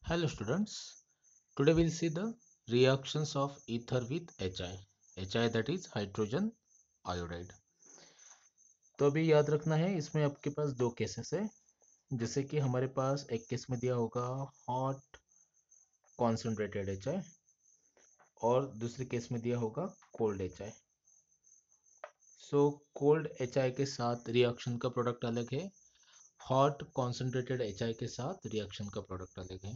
Hello students, today we'll see the reactions of ether with HI. HI that is hydrogen iodide. तो अभी याद रखना है इसमें आपके पास दो केसेस है। जैसे कि हमारे पास एक केस में दिया होगा हॉट कॉन्सेंट्रेटेड HI और दूसरे केस में दिया होगा cold HI। So cold HI के साथ रिएक्शन का प्रोडक्ट अलग है, हॉट कॉन्सेंट्रेटेड HI के साथ रिएक्शन का प्रोडक्ट अलग है।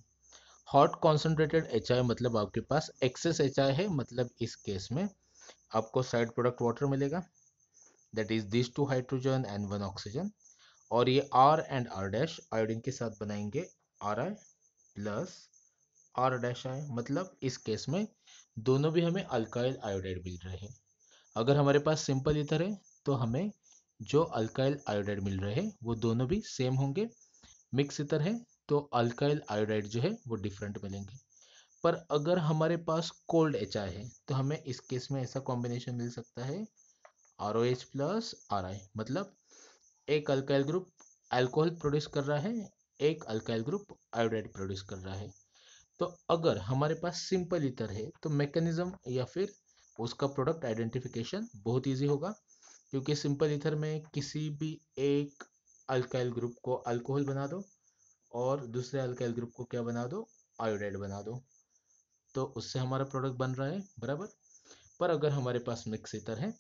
हॉट कॉन्सेंट्रेटेड HI मतलब आपके पास एक्सेस HI है, मतलब इस केस में आपको साइड प्रोडक्ट वाटर मिलेगा, that is this two hydrogen and one oxygen. और ये R and R dash iodine के साथ बनाएंगे Ri plus R dash I, मतलब इस केस में दोनों भी हमें अल्काइल आयोडाइड मिल रहे हैं। अगर हमारे पास सिंपल ईथर है तो हमें जो अल्काइल आयोडाइड मिल रहे हैं वो दोनों भी सेम होंगे। मिक्स ईथर है तो अल्काइल आयोडाइड जो है वो डिफरेंट मिलेंगे। पर अगर हमारे पास कोल्ड HI है तो हमें इस केस में ऐसा कॉम्बिनेशन मिल सकता है ROH प्लस RI, मतलब एक अल्काइल ग्रुप अल्कोहल प्रोड्यूस कर रहा है, एक अल्काइल ग्रुप आयोडाइड प्रोड्यूस कर रहा है। तो अगर हमारे पास सिंपल ईथर है तो मैकेनिज्म या फिर उसका प्रोडक्ट आइडेंटिफिकेशन बहुत इजी होगा, क्योंकि सिंपल ईथर में किसी भी एक अल्काइल ग्रुप को अल्कोहल बना दो और दूसरे अल्काइल ग्रुप को क्या बना दो, आयोडाइड बना दो, तो उससे हमारा प्रोडक्ट बन रहा है बराबर। पर अगर हमारे पास मिक्स ईथर है,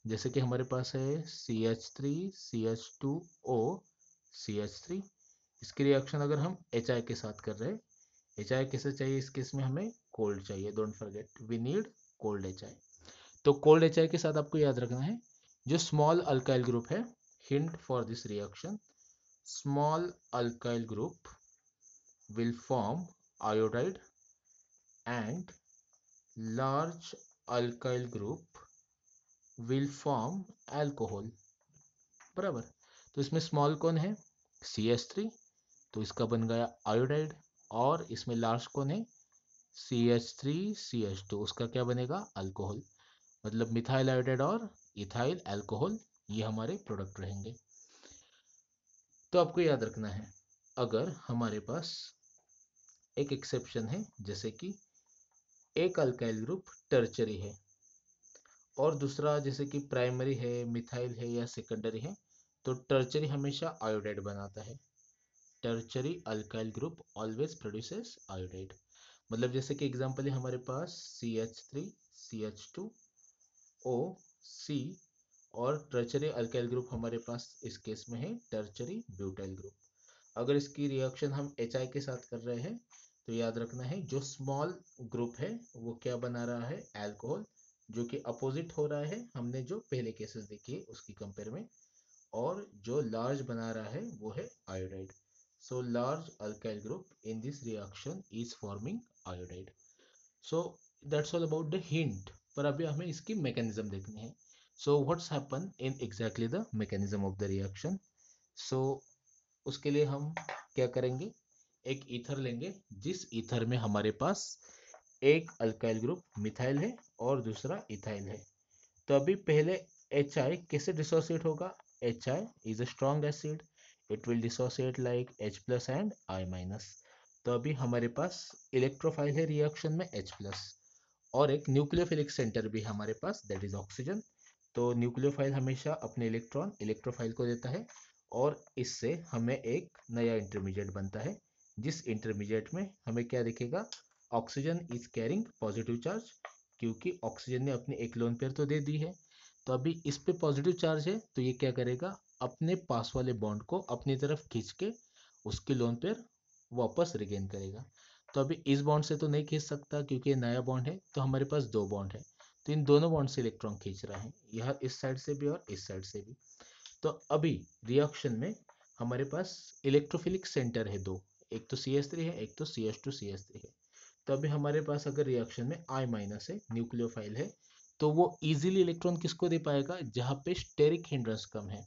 जैसे कि हमारे पास है CH3 CH2O CH3, इसकी रिएक्शन अगर हम HI के साथ कर रहे हैं, HI कैसे चाहिए इस केस में, हमें कोल्ड चाहिए, don't forget we need cold HI। तो कोल्ड HI के साथ आपको याद रखना है जो स्मॉल अल्काइल ग्रुप है, hint for this reaction, small alkyl group will form iodide and large alkyl group will form alcohol, बराबर। तो इसमें स्मॉल कौन है, CH3, तो इसका बन गया आयोडाइड। और इसमें लार्ज कौन है, CH3CH2, उसका क्या बनेगा, अल्कोहल। मतलब मिथाइल आयोडाइड और इथाइल अल्कोहल ये हमारे प्रोडक्ट रहेंगे। तो आपको याद रखना है अगर हमारे पास एक एक्सेप्शन है, जैसे कि एक अल्काइल ग्रुप टर्चरी है और दूसरा जैसे कि प्राइमरी है, मिथाइल है या सेकेंडरी है, तो टर्चरी हमेशा आयोडाइड बनाता है। Tertiary alkyl group always produces iodide. मतलब जैसे कि एग्जांपल है हमारे पास CH3 CH2O C, और टर्चरी अल्काइल ग्रुप हमारे पास इस केस में है टर्चरी ब्यूटाइल ग्रुप। अगर इसकी रिएक्शन हम HI के साथ कर रहे हैं तो याद रखना है जो स्मॉल ग्रुप है वो क्या बना रहा है, अल्कोहल, जो कि अपोजिट हो रहा है हमने जो पहले केसेस देखे उसकी कंपेयर में। और जो लार्ज बना रहा है वो है iodide. So large alkyl group in this reaction is forming iodide. So that's all about the hint. पर अभी हमें इसकी मैकेनिज्म देखनी है। So what's happen in exactly the mechanism of the reaction. So उसके लिए हम क्या करेंगे, एक ईथर लेंगे जिस ईथर में हमारे पास एक अल्काइल ग्रुप मिथाइल है और दूसरा इथाइल है। तो अभी पहले HI कैसे डिसोसिएट होगा, HI is a strong acid, it will dissociate like H plus and I minus. तो अभी हमारे पास इलेक्ट्रोफाइल है रिएक्शन में H प्लस, और एक न्यूक्लियोफिलिक सेंटर भी हमारे पास, दैट इज ऑक्सीजन। तो न्यूक्लियोफाइल हमेशा अपने इलेक्ट्रॉन इलेक्ट्रोफाइल को देता है और इससे हमें एक नया इंटरमीडिएट बनता है, जिस इंटरमीडिएट में हमें क्या दिखेगा, oxygen is carrying positive charge, क्योंकि ऑक्सीजन ने अपनी एक लोन पेयर तो दे दी है। तो अभी इस पे पॉजिटिव चार्ज है तो ये क्या करेगा, अपने पास वाले बॉन्ड को अपनी तरफ खींच के उसकी लोन पेयर वापस रिगेन करेगा। तो अभी इस बॉन्ड से तो नहीं खींच सकता क्योंकि ये नया बॉन्ड है, तो हमारे पास दो बॉन्ड है, तो इन दोनों बॉन्ड से इलेक्ट्रॉन खींच रहा है, यह इस साइड से भी और इस साइड से भी। तो अभी रिएक्शन में हमारे पास इलेक्ट्रोफिलिक सेंटर है दो, एक तो CH3 है, एक तो CH2 CH3 है। तो अभी हमारे पास अगर रिएक्शन में I माइनस है, न्यूक्लियोफाइल है, तो वो इजीली इलेक्ट्रॉन किसको दे पाएगा, जहाँ पे स्टेरिक हिंड्रेंस कम है।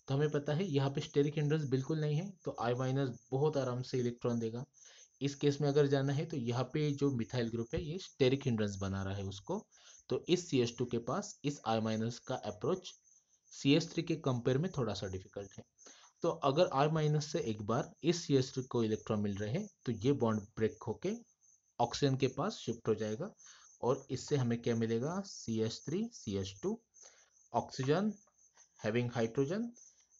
तो हमें पता है यहाँ पे स्टेरिक हिंड्रेंस बिल्कुल नहीं है, तो I माइनस बहुत आराम से इलेक्ट्रॉन देगा। इस केस में अगर जाना है तो यहाँ पे जो मिथाइल ग्रुप है ये स्टेरिक हिंड्रेंस बना रहा है उसको, तो इस CH2 के पास इस I माइनस का अप्रोच CH3 के कंपेयर में थोड़ा सा डिफिकल्ट है। तो अगर R माइनस से एक बार इस CH3 को इलेक्ट्रॉन मिल रहे हैं तो ये बॉन्ड ब्रेक होके ऑक्सीजन के पास शिफ्ट हो जाएगा और इससे हमें क्या मिलेगा, CH3 CH2, oxygen having hydrogen,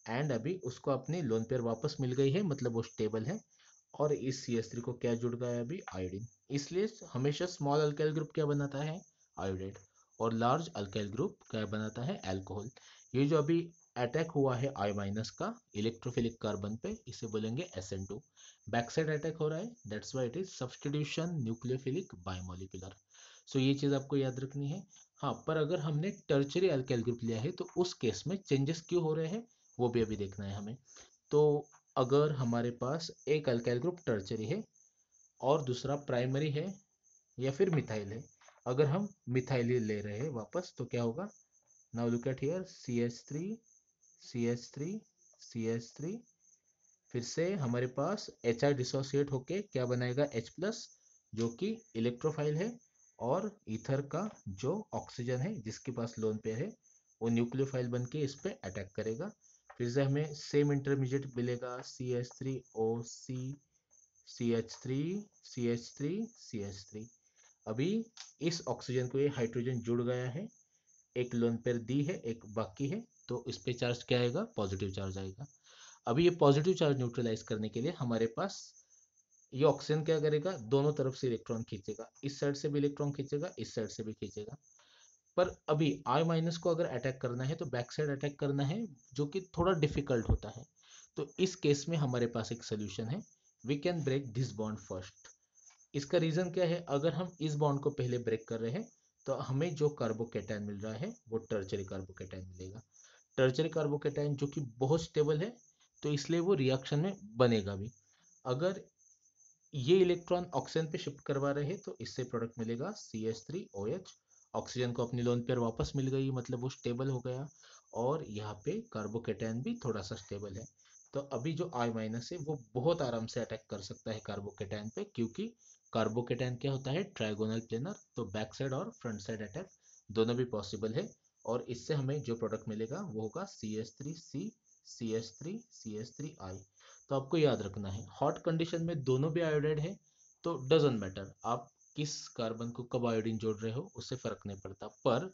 and अभी उसको अपनी लोन पेयर वापस मिल गई है, मतलब वो स्टेबल है। और इस CH3 को क्या जुड़ गया है अभी, आयोडीन। इसलिए हमेशा स्मॉल अल्काइल ग्रुप क्या बनाता है, आयोडाइड, और लार्ज अल्काइल ग्रुप क्या बनाता है, अल्कोहल। ये जो अभी अटैक हुआ है I माइनस का इलेक्ट्रोफिलिक कार्बन पे, इसे बोलेंगे SN2। बैक साइड अटैक हो रहा है, that's why it is substitution nucleophilic bimolecular. So ये चीज आपको याद रखनी है। हाँ, पर अगर हमने टर्चरी अल्काइल ग्रुप लिया है तो उस केस में चेंजेस क्यों हो रहे हैं वो भी अभी देखना है हमें। तो अगर हमारे पास एक अल्काइल ग्रुप टर्चरी है और दूसरा प्राइमरी है या फिर मिथाइल है, अगर हम मिथाइल ले रहे हैं वापस तो क्या होगा, now look at here, CH3 CH3 CH3, फिर से हमारे पास HI डिसोसिएट होके क्या बनाएगा, H प्लस, जो कि इलेक्ट्रोफाइल है, और ईथर का जो ऑक्सीजन है जिसके पास लोन पेयर है वो न्यूक्लियोफाइल बन के इस पे अटैक करेगा। फिर से हमें सेम इंटरमीडिएट मिलेगा, CH3OC CH3 CH3 CH3। अभी इस ऑक्सीजन को ये हाइड्रोजन जुड़ गया है, एक लोन पेयर दी है, एक बाकी है, तो इस पे चार्ज क्या आएगा, पॉजिटिव चार्ज आएगा। अभी ये पॉजिटिव चार्ज न्यूट्रलाइज करने के लिए हमारे पास ये ऑक्सीजन क्या करेगा, दोनों तरफ से इलेक्ट्रॉन खींचेगा, इस साइड से भी इलेक्ट्रॉन खींचेगा, इस साइड से भी खींचेगा। पर अभी I माइनस को अगर अटैक करना है तो बैक साइड अटैक करना है, जो कि थोड़ा डिफिकल्ट होता है। तो इस केस में हमारे पास एक सोल्यूशन है, we can break this bond first. इसका रीजन क्या है, अगर हम इस बॉन्ड को पहले ब्रेक कर रहे हैं तो हमें जो कार्बोकेटायन मिल रहा है वो टर्चरी कार्बोकेटायन मिलेगा। टर्चरी कार्बोकेटायन जो कि बहुत स्टेबल है, तो इसलिए वो रिएक्शन में बनेगा भी। अगर ये इलेक्ट्रॉन ऑक्सीजन पे शिफ्ट करवा रहे हैं तो इससे प्रोडक्ट मिलेगा CH3OH। ऑक्सीजन को अपनी लोन पेयर वापस मिल गई, मतलब वो स्टेबल हो गया, और यहाँ पे कार्बोकेटायन भी थोड़ा सा स्टेबल है। तो अभी जो I माइनस है वो बहुत आराम से अटैक कर सकता है कार्बोकेटायन पे, क्योंकि कार्बोकेटायन क्या होता है, ट्राइगोनल प्लेनर, तो बैक साइड और फ्रंट साइड अटैक दोनों भी पॉसिबल है। और इससे हमें जो प्रोडक्ट मिलेगा वो होगा CH3C CH3 तो आपको याद रखना है, हॉट कंडीशन में दोनों भी आयोडाइड है, तो डजेंट मैटर आप किस कार्बन को कब आयोडीन जोड़ रहे हो, उससे फर्क नहीं पड़ता। पर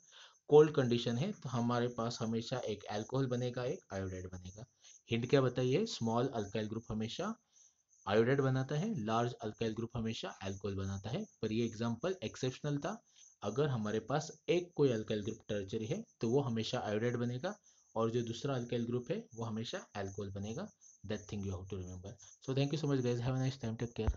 कोल्ड कंडीशन है तो हमारे पास हमेशा एक अल्कोहल बनेगा, एक आयोडाइड बनेगा। हिंट क्या बताइए, स्मॉल अल्काइल ग्रुप हमेशा आयोडाइड बनाता है, लार्ज अल्काइल ग्रुप हमेशा अल्कोहल बनाता है। पर ये एग्जांपल एक्सेप्शनल था। अगर हमारे पास एक कोई अल्काइल ग्रुप टर्चरी है तो वो हमेशा आयोडाइड बनेगा, और जो दूसरा अल्काइल ग्रुप है वो हमेशा अल्कोहल बनेगा। That thing you have to remember. So thank you so much guys, have a nice time, take care.